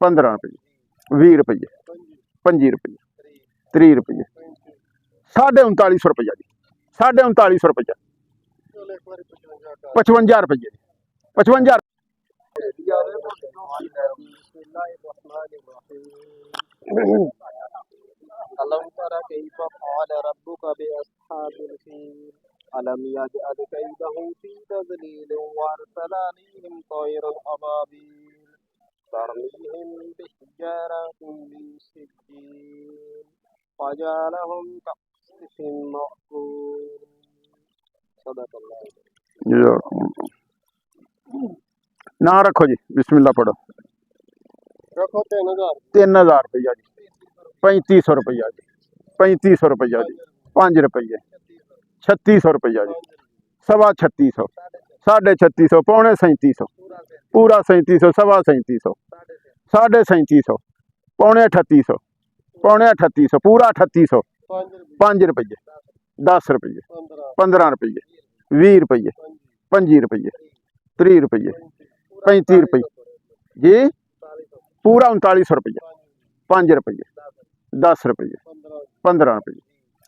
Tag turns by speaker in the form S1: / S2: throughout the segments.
S1: 15 रुपये 20 रुपये 25 रुपये 30 रुपये 39.5 रुपया जी 39.5 रुपया 55 रुपये 55
S2: ألم تر كيف فعل ربك بأصحاب الفيل ألم يجعل كيدهم في تضليل وأرسل عليهم طيرا أبابيل ترميهم بحجارة من سجيل وجعلهم كعصف مأكول صدق الله
S1: ना रखो जी बिस्मिल्लाह पढ़ो
S2: रखो 3000
S1: 3000 रुपया जी 3500 रुपया जी 3500 रुपया जी 5 रुपये 3600 रुपया जी 3650 3650 पौने 3700 पूरा 3700 3750 3750 पौने 3800 पौने 3800 पूरा 3800 5 रुपये 10 रुपये 15 रुपये 20 रुपये 25 रुपये 30 रुपये 35 रुपये जी पूरा 3900 रुपया 5 रुपये 10 रुपये 15 रुपये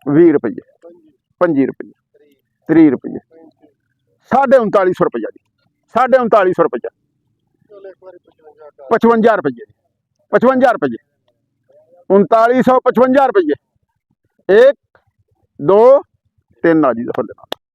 S1: 20 रुपये 25 रुपये 30 रुपये 3950 रुपया जी 3950 रुपया 55 रुपये 55 रुपये 3955 रुपये 1 2 3 आ जी